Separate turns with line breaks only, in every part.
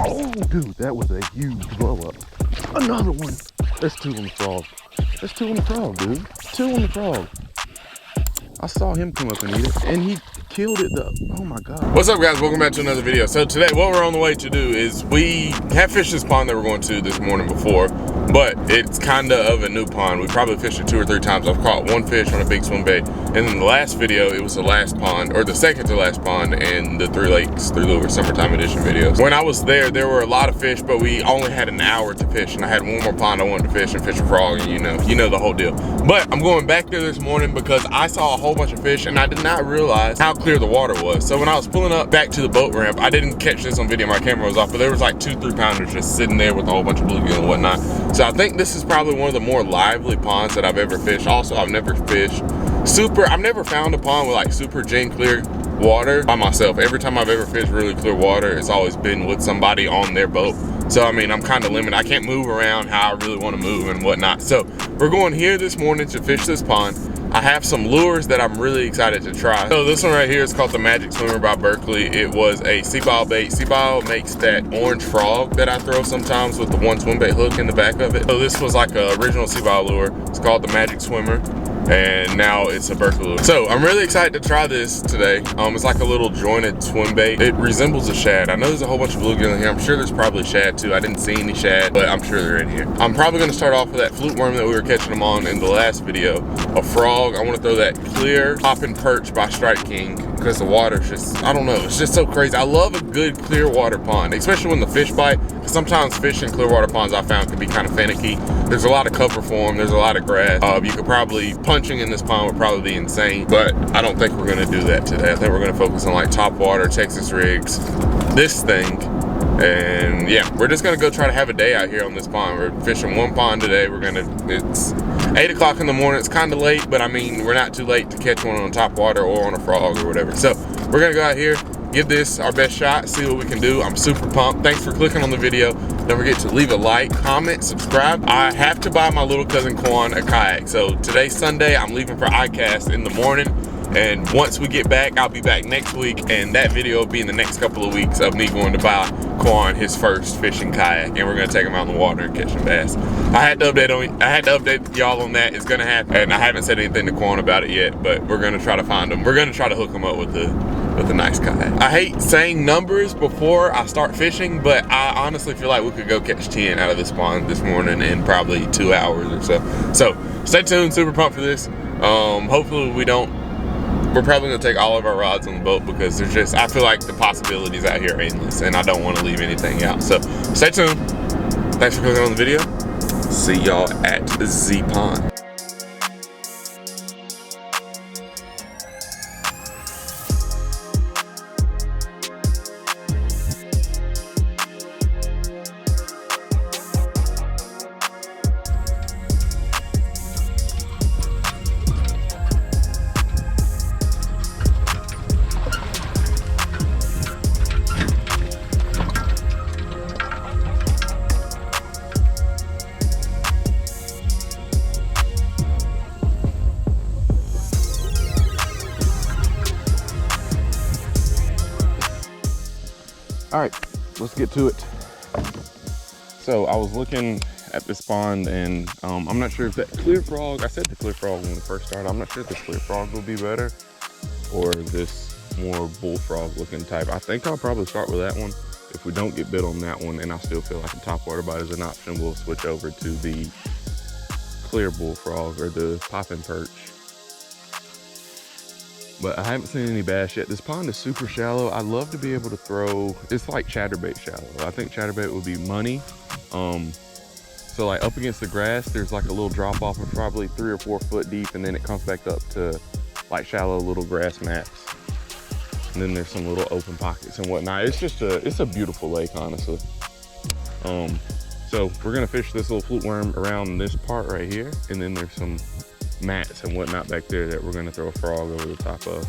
Oh, dude, that was a huge blow up. Another one. There's two on the frog. There's two on the frog, dude. Two on the frog. I saw him come up and eat it, and he killed it though. Oh my God.
What's up, guys? Welcome back to another video. So today, what we're on the way to do is we have fished this pond that we're going to this morning before, but it's kind of a new pond. We probably fished it 2 or 3 times. I've caught one fish on a big swim bait, and in the last video, it was the last pond, or the second to last pond in the 3 Lakes 3 Lures Summertime Edition videos. When I was there were a lot of fish, but we only had an hour to fish, and I had one more pond I wanted to fish and fish a frog, and you know the whole deal. But I'm going back there this morning because I saw a whole bunch of fish, and I did not realize how clear the water was. So when I was pulling up back to the boat ramp, I didn't catch this on video, my camera was off, but there was like 2-3 pounders just sitting there with a whole bunch of bluegill and whatnot. So I think this is probably one of the more lively ponds that I've ever fished. Also, I've never found a pond with like super gin clear water by myself. Every time I've ever fished really clear water, it's always been with somebody on their boat. So I mean, I'm kind of limited. I can't move around how I really want to move and whatnot. So we're going here this morning to fish this pond. I have some lures that I'm really excited to try. So this one right here is called the Magic Swimmer by Berkley. It was a Seabile bait. Seabile makes that orange frog that I throw sometimes with the one swim bait hook in the back of it. So this was like an original Seabile lure. It's called the Magic Swimmer, and now it's a Berkley lure. So I'm really excited to try this today. It's like a little jointed swim bait. It resembles a shad. I know there's a whole bunch of bluegill in here. I'm sure there's probably shad too. I didn't see any shad, but I'm sure they're in here. I'm probably gonna start off with that flute worm that we were catching them on in the last video. A frog. I want to throw that clear Poppin' Perch by Strike King because the water's just, I don't know, it's just so crazy. I love a good clear water pond, especially when the fish bite. Sometimes fish in clear water ponds I found can be kind of finicky. There's a lot of cover for them. There's a lot of grass. You could probably, punching in this pond would probably be insane, but I don't think we're gonna do that today. I think we're gonna focus on like top water, Texas rigs, this thing. And yeah, we're just gonna go try to have a day out here on this pond. We're fishing one pond today. It's 8 o'clock in the morning. It's kind of late, but I mean, we're not too late to catch one on top water or on a frog or whatever. So we're gonna go out here, give this our best shot, see what we can do. I'm super pumped. Thanks for clicking on the video. Don't forget to leave a like, comment, subscribe. I have to buy my little cousin Quan a kayak. So today's Sunday, I'm leaving for ICAST in the morning. And once we get back, I'll be back next week, and that video will be in the next couple of weeks of me going to buy Quan his first fishing kayak, and we're gonna take him out in the water and catch some bass. I had to update y'all on that. It's gonna happen, and I haven't said anything to Quan about it yet, but we're gonna try to find him. We're gonna try to hook him up with a nice kayak. I hate saying numbers before I start fishing, but I honestly feel like we could go catch 10 out of this pond this morning in probably 2 hours or so. So stay tuned. Super pumped for this. Hopefully we're probably gonna take all of our rods on the boat because there's just, I feel like the possibilities out here are endless and I don't want to leave anything out. So stay tuned. Thanks for clicking on the video. See y'all at the pond.
All right, let's get to it. So I was looking at this pond, and I'm not sure if that clear frog, I said the clear frog when we first started, I'm not sure if this clear frog will be better or this more bullfrog looking type. I think I'll probably start with that one. If we don't get bit on that one and I still feel like a top water bite is an option, we'll switch over to the clear bullfrog or the Poppin' Perch. But I haven't seen any bass yet. This pond is super shallow. I'd love to be able to throw, it's like chatterbait shallow. I think chatterbait would be money. So like up against the grass, there's like a little drop off of probably 3 or 4 foot deep, and then it comes back up to like shallow little grass mats. And then there's some little open pockets and whatnot. It's just it's a beautiful lake, honestly. So we're gonna fish this little flute worm around this part right here, and then there's some mats and whatnot back there that we're gonna throw a frog over the top of.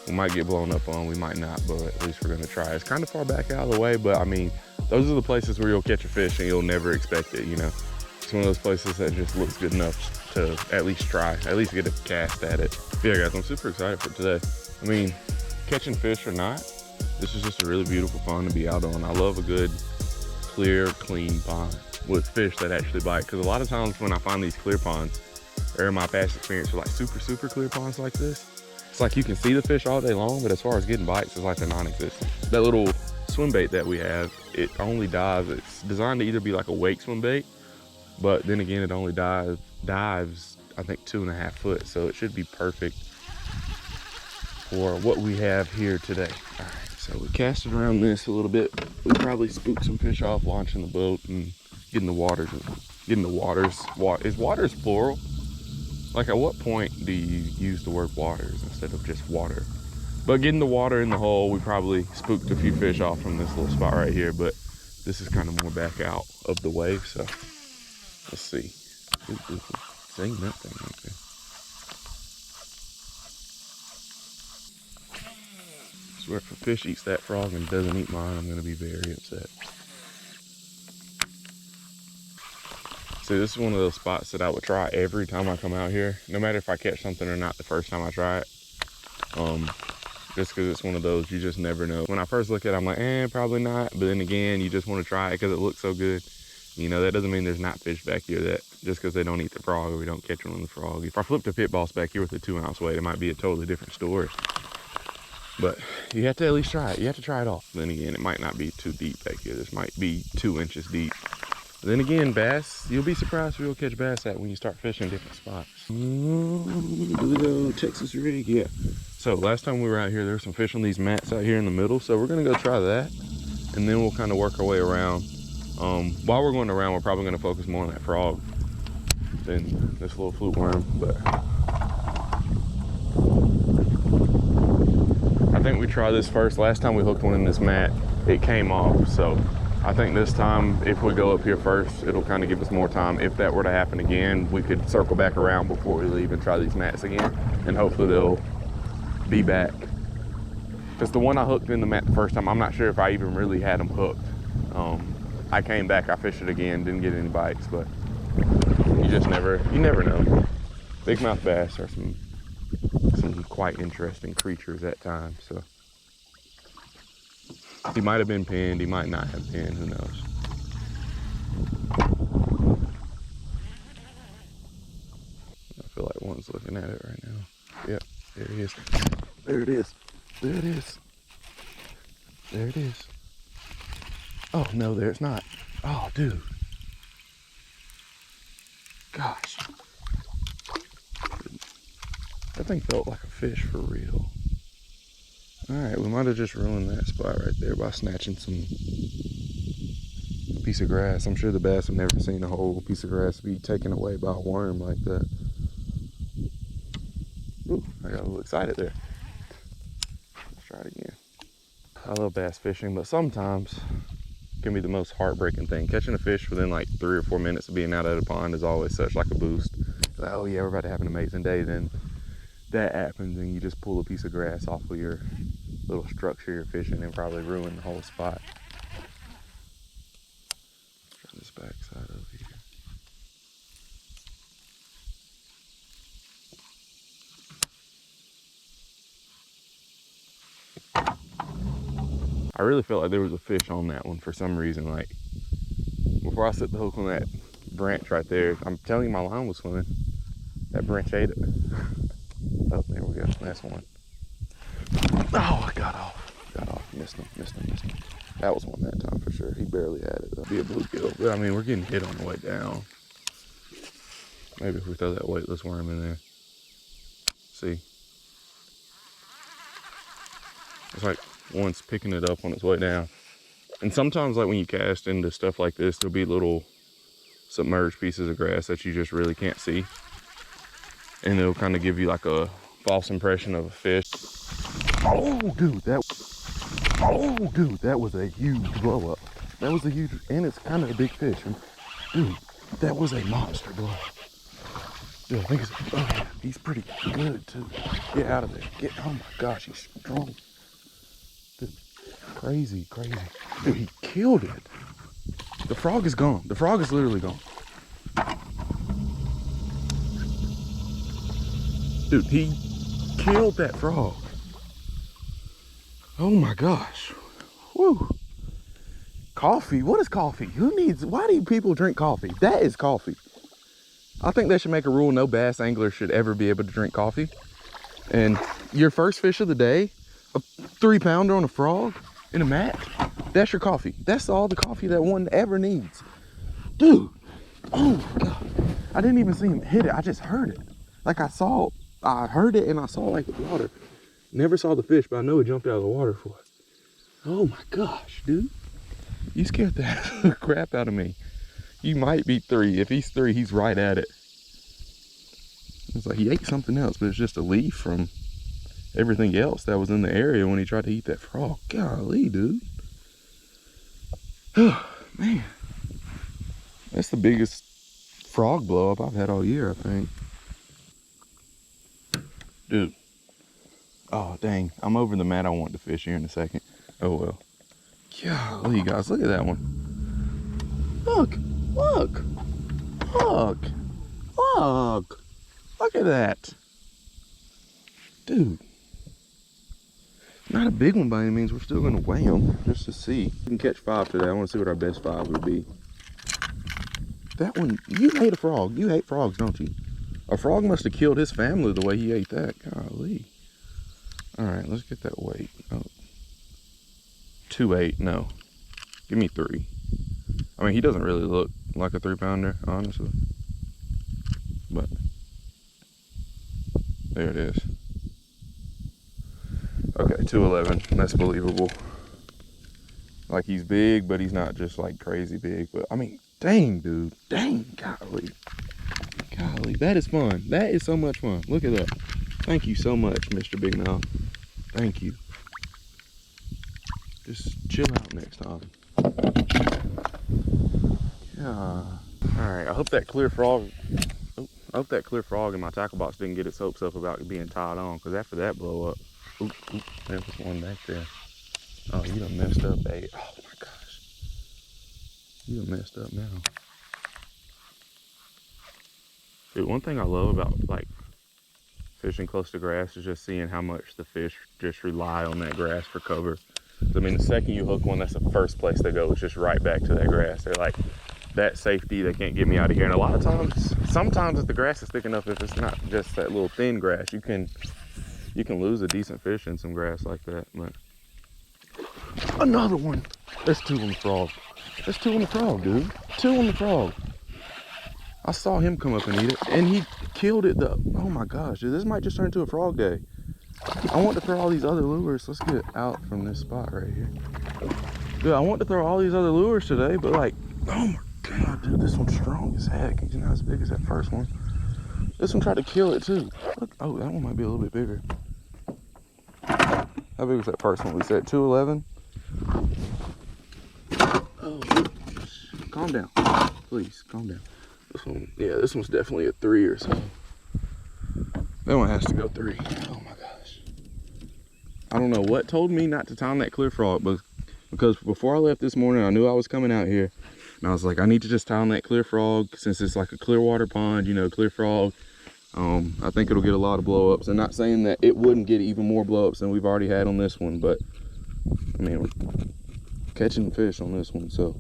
We might get blown up on, we might not, but at least we're gonna try. It's kind of far back out of the way, but I mean, those are the places where you'll catch a fish and you'll never expect it, you know? It's one of those places that just looks good enough to at least try, at least get a cast at it. Yeah guys, I'm super excited for today. I mean, catching fish or not, This is just a really beautiful pond to be out on. I love a good, clear, clean pond with fish that actually bite. Because a lot of times when I find these clear ponds, or in my past experience with like super clear ponds like this, it's like you can see the fish all day long, but as far as getting bites, it's like they're non-existent. That little swim bait that we have, it only dives. It's designed to either be like a wake swim bait, but then again, it only dives, I think 2.5 foot. So it should be perfect for what we have here today. All right. So we casted around this a little bit. We probably spooked some fish off launching the boat and getting the waters. Is waters plural? Like at what point do you use the word waters instead of just water? But getting the water in the hole, we probably spooked a few fish off from this little spot right here, but this is kind of more back out of the wave, so let's see. Seeing that thing right there. I swear if a fish eats that frog and doesn't eat mine, I'm gonna be very upset. See, this is one of those spots that I would try every time I come out here, no matter if I catch something or not the first time I try it. Just because it's one of those, you just never know. When I first look at it, I'm like, probably not. But then again, you just want to try it because it looks so good. You know, that doesn't mean there's not fish back here that just because they don't eat the frog or we don't catch one on the frog. If I flipped a pit boss back here with a 2-ounce weight, it might be a totally different story. But you have to at least try it. You have to try it all. Then again, it might not be too deep back here. This might be 2 inches deep. But then again, bass, you'll be surprised where you'll catch bass at when you start fishing different spots. Little Texas rig, yeah. So last time we were out here, there were some fish on these mats out here in the middle. So we're gonna go try that. And then we'll kind of work our way around. While we're going around, we're probably gonna focus more on that frog than this little fluke worm. But I think we try this first. Last time we hooked one in this mat, it came off. So I think this time, if we go up here first, it'll kind of give us more time. If that were to happen again, we could circle back around before we leave and try these mats again. And hopefully they'll be back. Because the one I hooked in the mat the first time, I'm not sure if I even really had them hooked. I came back, I fished it again, didn't get any bites, but you never know. Big mouth bass are some quite interesting creatures at times, so. He might have been pinned, he might not have pinned, who knows. I feel like one's looking at it right now. Yep, there he is. There it is. There it is. There it is. Oh, no, there it's not. Oh, dude. Gosh. That thing felt like a fish for real. All right, we might have just ruined that spot right there by snatching a piece of grass. I'm sure the bass have never seen a whole piece of grass be taken away by a worm like that. Ooh, I got a little excited there. Let's try it again. I love bass fishing, but sometimes it can be the most heartbreaking thing. Catching a fish within like 3 or 4 minutes of being out of the pond is always such like a boost. Like, oh yeah, we're about to have an amazing day. Then that happens and you just pull a piece of grass off of your little structure you're fishing and probably ruin the whole spot. Try this back side over here. I really felt like there was a fish on that one for some reason. Like before I set the hook on that branch right there, I'm telling you my line was swimming. That branch ate it. Oh, there we go. That's one. Oh, I got off. Missed him. That was one that time for sure. He barely had it. That'd be a bluegill. But I mean, we're getting hit on the way down. Maybe if we throw that weightless worm in there. See? It's like one's picking it up on its way down. And sometimes like when you cast into stuff like this, there'll be little submerged pieces of grass that you just really can't see. And it'll kind of give you like a false impression of a fish. Oh dude, that was a huge blow up. That was a huge, and it's kind of a big fish. And dude, that was a monster blow up. Dude, I think it's, oh yeah, he's pretty good too. Get out of there. Oh my gosh, he's strong. Dude, crazy. Dude, he killed it. The frog is gone. The frog is literally gone. Dude, he killed that frog. Oh my gosh. Woo. Coffee, what is coffee? Why do people drink coffee? That is coffee. I think they should make a rule no bass angler should ever be able to drink coffee. And your first fish of the day, a 3-pounder on a frog in a mat, that's your coffee. That's all the coffee that one ever needs. Dude, oh my God. I didn't even see him hit it, I just heard it. Like I heard it and I saw like the water. Never saw the fish, but I know it jumped out of the water for it. Oh my gosh, dude. You scared the crap out of me. You might be 3. If he's 3, he's right at it. It's like he ate something else, but it's just a leaf from everything else that was in the area when he tried to eat that frog. Golly, dude. Oh, man. That's the biggest frog blow up I've had all year, I think. Dude. Oh, dang. I'm over the mat I want to fish here in a second. Oh, well. Golly, guys, look at that one. Look, look, look, look. Look at that. Dude. Not a big one by any means. We're still going to weigh them just to see. We can catch 5 today. I want to see what our best 5 would be. That one, you hate a frog. You hate frogs, don't you? A frog must have killed his family the way he ate that. Golly. All right, let's get that weight. Oh. 2.8, no. Give me 3. I mean, he doesn't really look like a 3-pounder, honestly. But there it is. Okay, 2.11. That's believable. Like, he's big, but he's not just like crazy big. But I mean, dang, dude. Dang, golly. Golly, that is fun. That is so much fun. Look at that. Thank you so much, Mr. Big Mouth. Thank you. Just chill out next time. Yeah. All right, I hope that clear frog in my tackle box didn't get its hopes up about being tied on, because after that blow up, oop, there was one back there. Oh, you done messed up, babe. Oh my gosh. You done messed up now. Dude, one thing I love about like fishing close to grass is just seeing how much the fish just rely on that grass for cover. I mean, the second you hook one, that's the first place they go. It's just right back to that grass. They're like, that safety, they can't get me out of here. And a lot of times, sometimes if the grass is thick enough, if it's not just that little thin grass, you can lose a decent fish in some grass like that. But another one. There's 2 on the frog. There's 2 on the frog, dude. 2 on the frog. I saw him come up and eat it, and he killed it. Oh my gosh, dude, this might just turn into a frog day. I want to throw all these other lures. Let's get out from this spot right here. Dude, I want to throw all these other lures today, but like, oh my God, dude, this one's strong as heck. He's not as big as that first one. This one tried to kill it too. Look, oh, that one might be a little bit bigger. How big was that first one? We said 2.11. Oh, calm down, please, calm down. This one, yeah, this one's definitely a 3 or so. That one has to go 3. Oh my gosh. I don't know what told me not to time that clear frog, but because before I left this morning, I knew I was coming out here, and I was like, I need to just time that clear frog since it's like a clear water pond, you know, clear frog. I think it'll get a lot of blow ups. And not saying that it wouldn't get even more blow ups than we've already had on this one, but I mean, we're catching fish on this one, so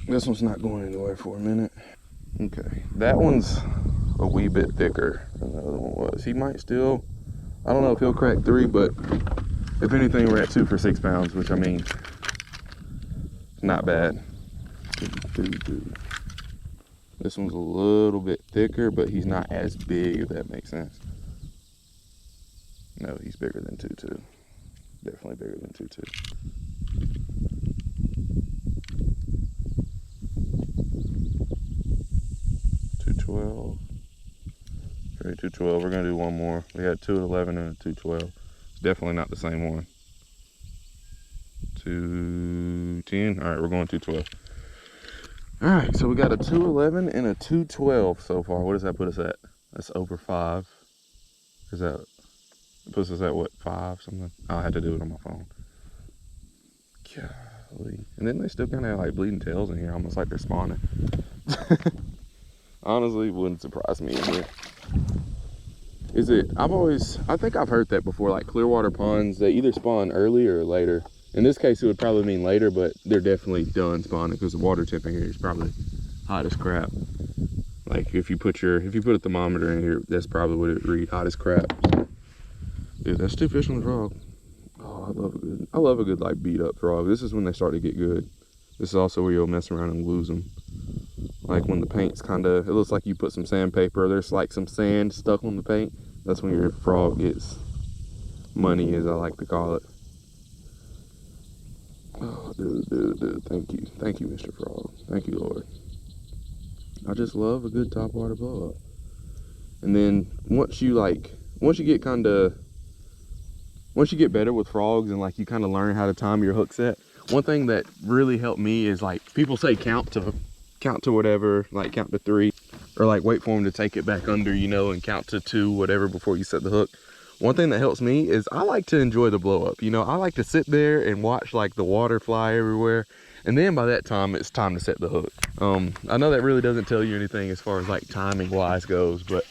this one's not going anywhere for a minute. Okay, that one's a wee bit thicker than the other one was. He might still, I don't know if he'll crack 3, but if anything, we're at 2 for 6 pounds, which I mean, not bad. This one's a little bit thicker, but he's not as big, if that makes sense. No, he's bigger than 2.2. Definitely bigger than 2.2. 2.12. Okay, 2.12. We're gonna do one more. We had 2.11 and a 2.12. It's definitely not the same one. 2.10. All right, we're going 2.12. All right, so we got a 2.11 and a 2.12 so far. What does that put us at? That's over 5. Is that, it puts us at what, 5 something? I had to do it on my phone. Golly. And then they still kind of have like bleeding tails in here, almost like they're spawning. Honestly, wouldn't surprise me in here. Is it, I think I've heard that before, like Clearwater ponds, they either spawn early or later. In this case, it would probably mean later, but they're definitely done spawning because the water temp in here is probably hot as crap. Like if you put a thermometer in here, that's probably what it would read, hot as crap. Dude, that's 2 fish on the frog. Oh, I love a good like beat up frog. This is when they start to get good. This is also where you'll mess around and lose them. Like when the paint's it looks like you put some sandpaper, there's like some sand stuck on the paint. That's when your frog gets money, as I like to call it. Oh, dude, thank you, Mr. Frog. Thank you, Lord. I just love a good topwater blow up. And then once you get better with frogs and like you kind of learn how to time your hook set, one thing that really helped me is like people say count to whatever, like count to 3, or like wait for them to take it back under, you know, and count to 2, whatever, before you set the hook. One thing that helps me is I like to enjoy the blow up. You know, I like to sit there and watch like the water fly everywhere. And then by that time, it's time to set the hook. I know that really doesn't tell you anything as far as like timing wise goes, but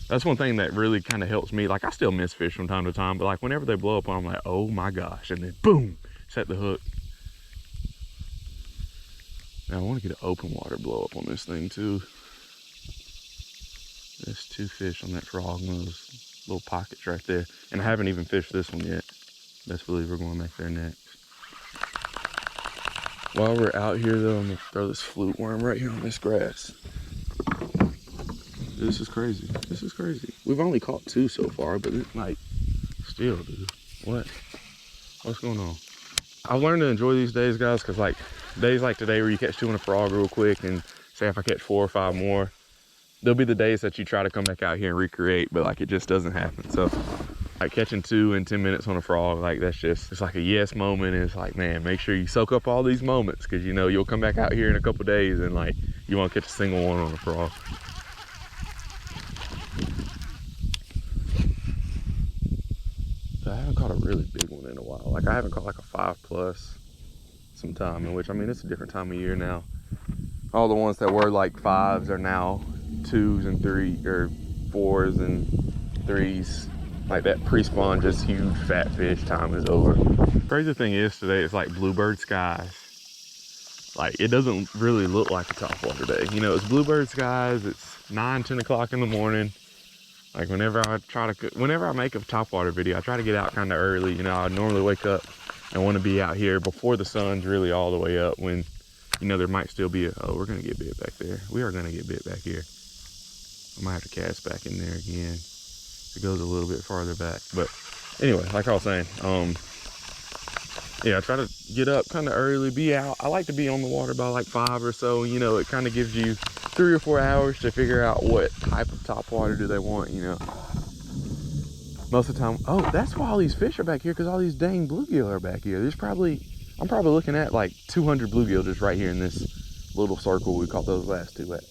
that's one thing that really kind of helps me. Like I still miss fish from time to time, but like whenever they blow up, I'm like, oh my gosh. And then boom, set the hook. Now I want to get an open water blow up on this thing too. There's 2 fish on that frog in those little pockets right there. And I haven't even fished this one yet. Best believe we're going back there next. While we're out here though, I'm gonna throw this flute worm right here on this grass. This is crazy. This is crazy. We've only caught 2 so far, but it's like, still, dude. What's going on? I've learned to enjoy these days, guys, because like days like today where you catch 2 in a frog real quick, and say if I catch 4 or 5 more, there'll be the days that you try to come back out here and recreate, but like it just doesn't happen. So like catching 2 in 10 minutes on a frog, like that's just, it's like a yes moment. And it's like, man, make sure you soak up all these moments, because you know you'll come back out here in a couple days and like you won't catch a single one on a frog. I haven't caught a really big one in a while. Like I haven't caught like a 5+ some time, in which, I mean, it's a different time of year now. All the ones that were like 5s are now 2s and 3, or 4s and 3s. Like that pre-spawn, just huge fat fish time is over. Crazy thing is today, it's like bluebird skies. Like it doesn't really look like a topwater day. You know, it's bluebird skies, it's 9, 10 o'clock in the morning. Like whenever I make a topwater video, I try to get out kind of early. You know, I normally wake up and want to be out here before the sun's really all the way up, when, you know, there might still be oh, we're gonna get bit back there. We are gonna get bit back here. I might have to cast back in there again. It goes a little bit farther back. But anyway, like I was saying, yeah, I try to get up kind of early, be out. I like to be on the water by like 5 or so. You know, it kind of gives you 3 or 4 hours to figure out what type of topwater do they want, you know. Most of the time, oh, that's why all these fish are back here, because all these dang bluegill are back here. I'm probably looking at like 200 bluegill just right here in this little circle we caught those last 2 at.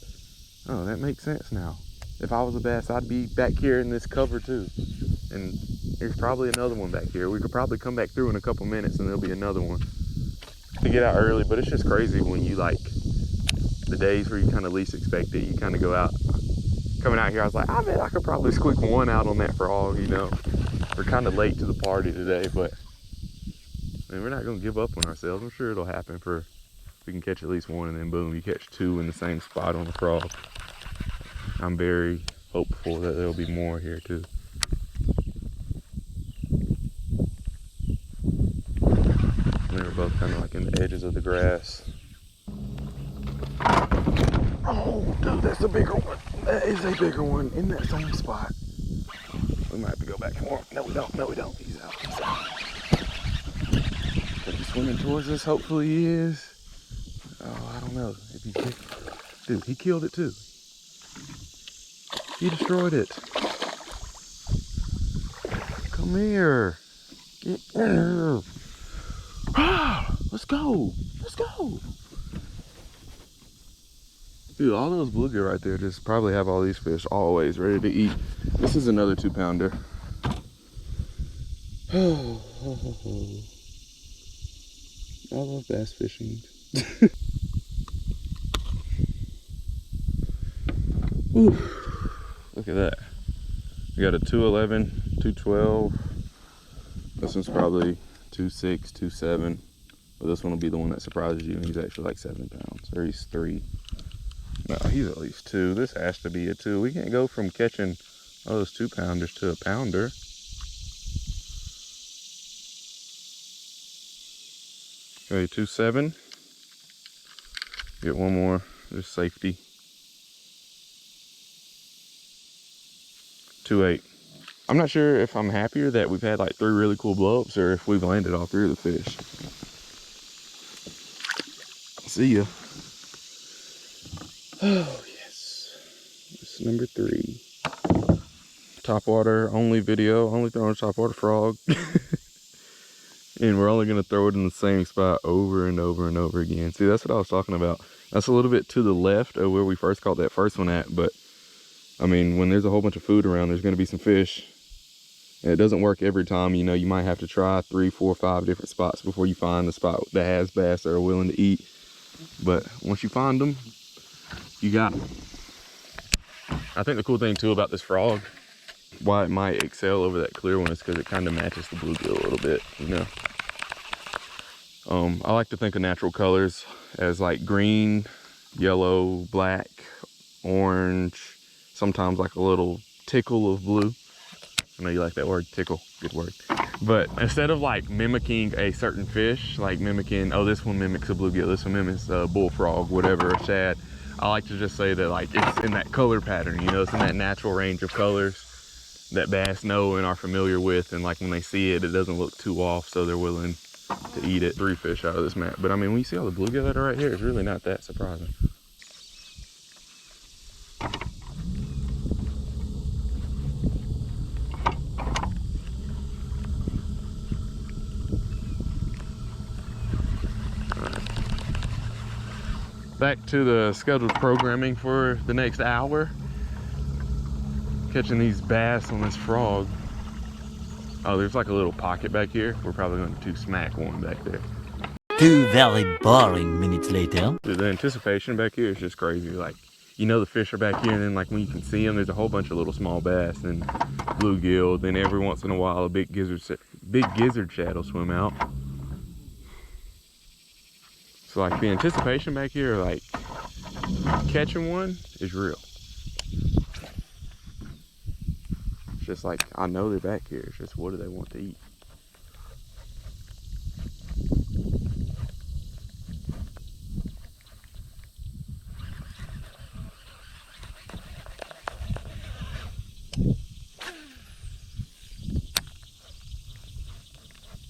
Oh, that makes sense now. If I was a bass, I'd be back here in this cover too. And there's probably another one back here. We could probably come back through in a couple minutes and there'll be another one. To get out early, but it's just crazy when you like, the days where you kind of least expect it, you kind of go out. Coming out here, I was like, I bet I could probably squeak one out on that frog, you know. We're kind of late to the party today, but I mean, we're not gonna give up on ourselves. I'm sure it'll happen we can catch at least 1, and then boom, you catch 2 in the same spot on the frog. I'm very hopeful that there'll be more here too. They were both kind of like in the edges of the grass. Oh, dude, that's a bigger one. That is a bigger one in that same spot. We might have to go back more. No, we don't. No, we don't. He's out. He's out. Is he swimming towards us? Hopefully he is. Oh, I don't know. If he did. Dude, he killed it too. He destroyed it. Come here. Get here. Let's go. Let's go. Dude, all those bluegill right there just probably have all these fish always ready to eat. This is another 2-pounder. I love bass fishing. Ooh, look at that. We got a 211, 212. This one's probably 2.6, 2.7. But this one will be the one that surprises you. He's actually like 7 pounds, or he's 3. No, he's at least 2. This has to be a 2. We can't go from catching all those 2-pounders to a pounder. Okay, 2.7. Get one more, just safety. 2.8. I'm not sure if I'm happier that we've had like 3 really cool blow-ups or if we've landed all 3 of the fish. See ya. Oh, yes. This is number 3. Top water only video, only throwing a top water frog. And we're only going to throw it in the same spot over and over and over again. See, that's what I was talking about. That's a little bit to the left of where we first caught that first one at. But, I mean, when there's a whole bunch of food around, there's going to be some fish. And it doesn't work every time. You know, you might have to try 3, 4, 5 different spots before you find the spot that has bass that are willing to eat. But once you find them, you got them. I think the cool thing, too, about this frog, why it might excel over that clear one, is because it kind of matches the bluegill a little bit, you know. I like to think of natural colors as like green, yellow, black, orange, sometimes like a little tickle of blue. I know you like that word, tickle, good word. But instead of like mimicking a certain fish, like mimicking, oh, this one mimics a bluegill, this one mimics a bullfrog, whatever, a shad, I like to just say that like it's in that color pattern, you know, it's in that natural range of colors that bass know and are familiar with, and like when they see it, it doesn't look too off, so they're willing to eat it. 3 fish out of this mat. But I mean, when you see all the bluegill that are right here, it's really not that surprising. Back to the scheduled programming for the next hour. Catching these bass on this frog. Oh, there's like a little pocket back here. We're probably going to smack one back there.
2 very boring minutes later.
Dude, the anticipation back here is just crazy. Like, you know the fish are back here, and then like when you can see them, there's a whole bunch of little small bass and bluegill. Then every once in a while, a big gizzard shad will swim out. So like the anticipation back here, like catching one is real. It's just like, I know they're back here. It's just, what do they want to eat?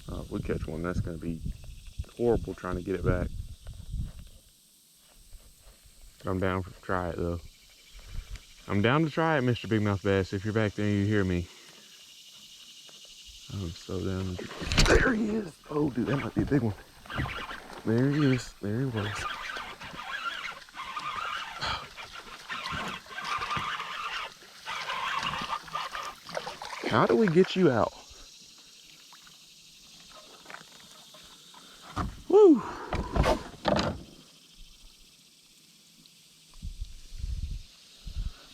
If we catch one, that's going to be horrible trying to get it back. I'm down to try it though. I'm down to try it, Mr. Big Mouth Bass. If you're back there and you hear me. I'm so down. There he is. Oh, dude, that might be a big one. There he is. There he was. How do we get you out? Woo!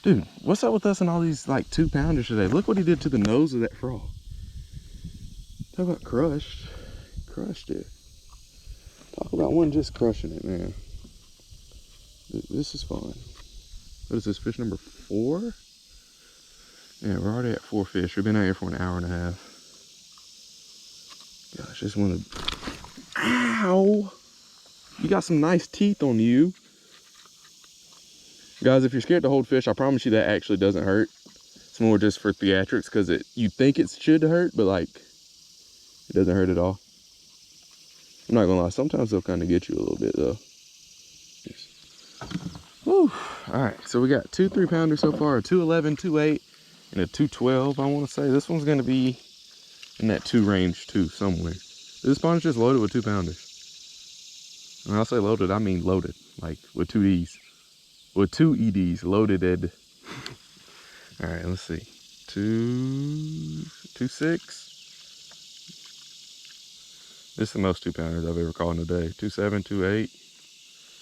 Dude, what's up with us and all these like 2-pounders today? Look what he did to the nose of that frog. Talk about crushed. Crushed it. Talk about one just crushing it, man. This is fun. What is this, fish number 4? Yeah, we're already at 4 fish. We've been out here for an hour and a half. Gosh, just want to... Ow! You got some nice teeth on you. Guys, if you're scared to hold fish, I promise you that actually doesn't hurt. It's more just for theatrics, because you think it should hurt, but like, it doesn't hurt at all. I'm not gonna lie, sometimes they'll kind of get you a little bit though. Woo! Alright, so we got 2 3-pounders so far, a 211, 2.8, and a 212. I want to say this one's gonna be in that 2 range too, somewhere. This pond is just loaded with 2-pounders. When I say loaded, I mean loaded, like with 2 D's. With 2 EDs, loaded. All right, let's see. 2.6. This is the most 2-pounders I've ever caught in a day. 2.7, 2.8.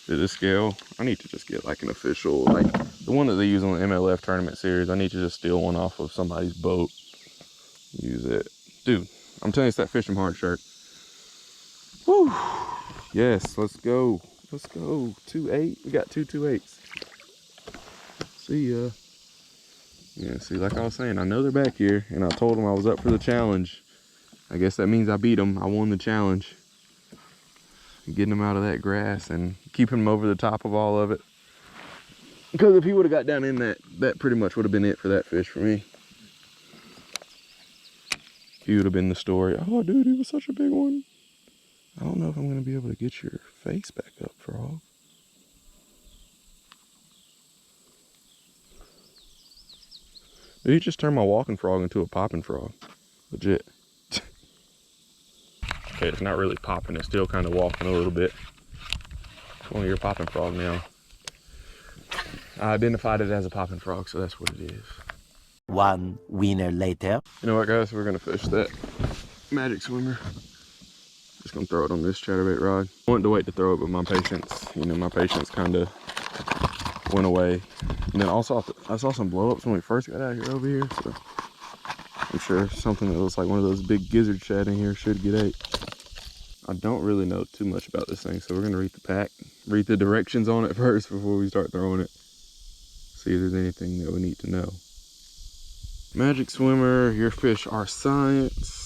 to the scale. I need to just get like an official, like the one that they use on the MLF tournament series. I need to just steal one off of somebody's boat. Use it. Dude, I'm telling you, it's that Fish 'em Hard shirt. Woo! Yes, let's go. Let's go. 2.8. We got 2 2.8s. See ya. Yeah, see, like I was saying, I know they're back here, and I told them I was up for the challenge. I guess that means I beat them. I won the challenge. Getting them out of that grass and keeping them over the top of all of it. Because if he would have got down in that, that pretty much would have been it for that fish for me. He would have been the story. Oh, dude, he was such a big one. I don't know if I'm going to be able to get your face back up, frog. Dude, you just turned my walking frog into a popping frog. Legit. Okay, it's not really popping. It's still kind of walking a little bit. It's one of your popping frog now. I identified it as a popping frog, so that's what it is.
One winner later.
You know what, guys? We're going to fish that Magic Swimmer. Just going to throw it on this chatterbait rod. I wanted to wait to throw it, but my patience, my patience kind of went away. And then also, I saw some blow-ups when we first got out here over here, so I'm sure something that looks like one of those big gizzard shad in here should get ate. I don't really know too much about this thing, so we're going to read the pack, read the directions on it first before we start throwing it. See if there's anything that we need to know. Magic Swimmer, your fish are science.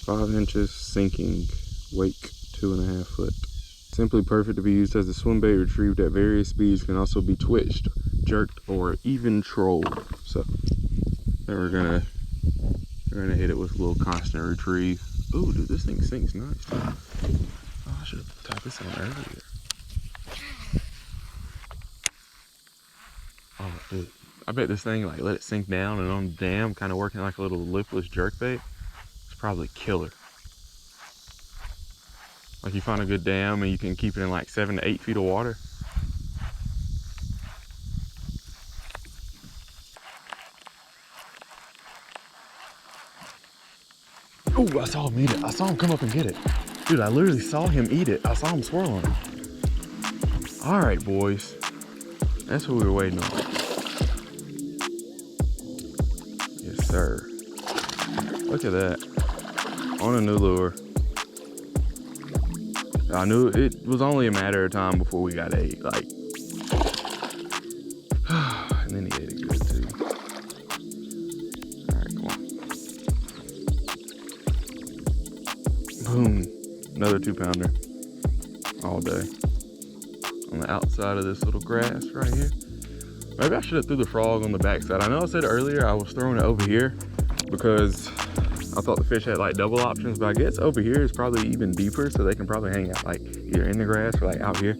5 inches, sinking, wake 2.5 foot. Simply perfect to be used as a swim bait, retrieved at various speeds, can also be twitched, jerked, or even trolled. So then we're gonna hit it with a little constant retrieve. Ooh, dude, this thing sinks nice. Oh, I should have tied this on earlier. Oh, dude, I bet this thing, like, let it sink down and on the dam, kind of working like a little lipless jerkbait. It's probably killer. Like, you find a good dam and you can keep it in like 7 to 8 feet of water. Oh, I saw him eat it. I saw him come up and get it. Dude, I literally saw him eat it. I saw him swirl on it. All right, boys. That's what we were waiting on. Yes, sir. Look at that. On a new lure. I knew it was only a matter of time before we got ate. Like, and then he ate it good too. All right, come on. Boom. Another 2-pounder. All day. On the outside of this little grass right here. Maybe I should have threw the frog on the backside. I know I said earlier I was throwing it over here because I thought the fish had like double options, but I guess over here is probably even deeper, so they can probably hang out like either in the grass or like out here.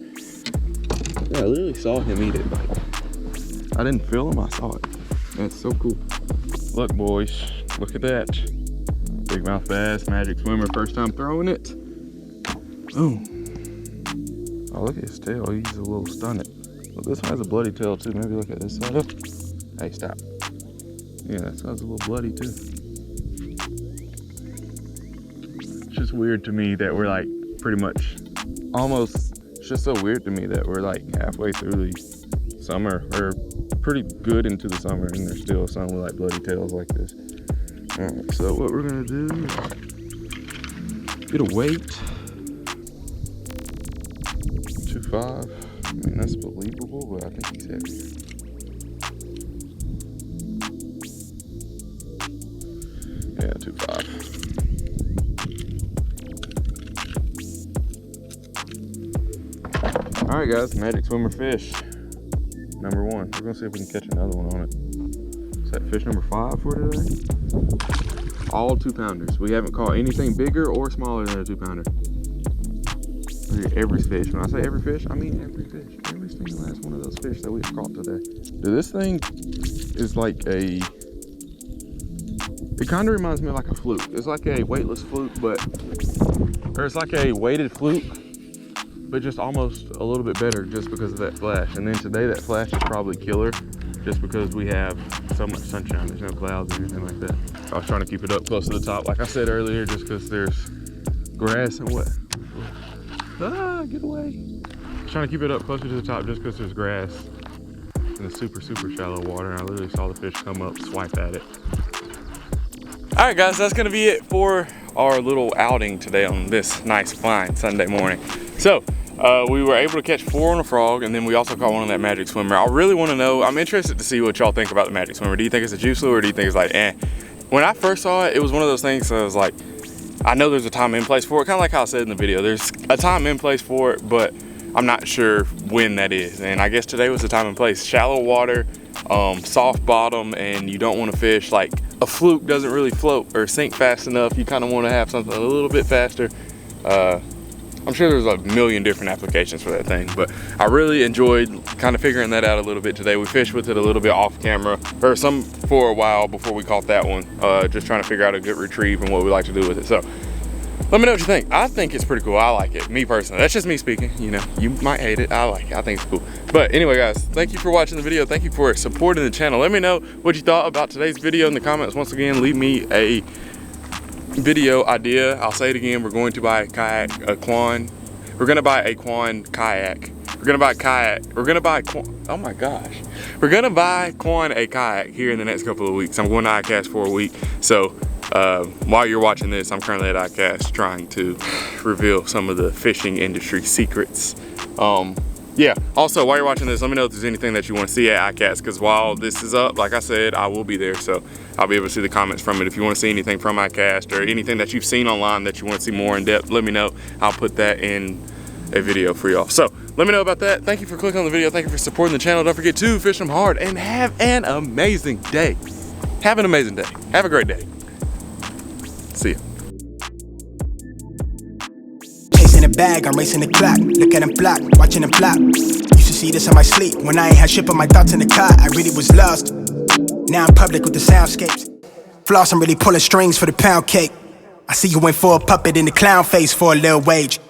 Yeah, I literally saw him eat it. Like, I didn't feel him, I saw it. That's so cool. Look, boys, look at that. Big mouth bass, Magic Swimmer, first time throwing it. Boom. Oh, look at his tail, he's a little stunned. Well, this one has a bloody tail too. Maybe look at this side. Oh. Hey, stop. Yeah, that side's a little bloody too. It's just weird to me that we're like pretty much almost, it's just so weird to me that we're like halfway through the summer, or pretty good into the summer, and there's still some with like bloody tails like this. All right, so what we're gonna do is get a weight. 2.5. I mean, that's believable, but I think he's heavier. Yeah, 2.5. All right, guys, Magic Swimmer fish. Number 1. We're gonna see if we can catch another one on it. Is that fish number 5 for today? All 2-pounders. We haven't caught anything bigger or smaller than a 2-pounder. Every fish. When I say every fish, I mean every fish. Every single last one of those fish that we've caught today. Dude, this thing is like a, it kind of reminds me of like a fluke. It's like a weightless fluke, but, or it's like a weighted fluke, but just almost a little bit better just because of that flash. And then today that flash is probably killer just because we have so much sunshine. There's no clouds or anything like that. I was trying to keep it up close to the top, like I said earlier, just because there's grass and what. Ah, get away. Trying trying to keep it up closer to the top just because there's grass in the super shallow water, and I literally saw the fish come up, swipe at it. All right, guys, that's gonna be it for our little outing today on this nice, fine Sunday morning. So we were able to catch 4 on a frog, and then we also caught one on that magic swimmer. I really want to know, I'm interested to see what y'all think about the magic swimmer. Do you think it's a juice lure, or do you think it's like, eh? When I first saw it, it was one of those things that I was like, I know there's a time and place for it, kind of like how I said in the video. There's a time and place for it, but I'm not sure when that is. And I guess today was the time and place. Shallow water, soft bottom, and you don't want to fish like a fluke doesn't really float or sink fast enough. You kind of want to have something a little bit faster. I'm sure there's a million different applications for that thing, but I really enjoyed kind of figuring that out a little bit today. We fished with it a little bit off camera, or some for a while before we caught that one, just trying to figure out a good retrieve and what we like to do with it. So let me know what you think. I think it's pretty cool. I like it, me personally. That's just me speaking. You know, you might hate it. I like it. I think it's cool. But anyway, guys, thank you for watching the video. Thank you for supporting the channel. Let me know what you thought about today's video in the comments. Once again, leave me a video idea. I'll say it again. We're going to buy a kayak, a Quan. We're gonna buy a Quan kayak. We're gonna buy a kayak. We're gonna buy oh my gosh. We're gonna buy Quan a kayak here in the next couple of weeks. I'm going to ICAST for a week. So while you're watching this, I'm currently at ICAST trying to reveal some of the fishing industry secrets. Yeah, also while you're watching this, let me know if there's anything that you want to see at ICAST, because while this is up, like I said, I will be there, so I'll be able to see the comments from it. If you want to see anything from ICAST or anything that you've seen online that you want to see more in depth, let me know. I'll put that in a video for y'all. So let me know about that. Thank you for clicking on the video. Thank you for supporting the channel. Don't forget to fish them hard and have an amazing day. Have an amazing day. Have a great day. See ya.
In a bag, I'm racing the clock. Look at them block, watching them flop. Used to see this in my sleep when I ain't had shit but my thoughts in the car. I really was lost. Now I'm public with the soundscapes. Floss, I'm really pulling strings for the pound cake. I see you went for a puppet in the clown face for a little wage.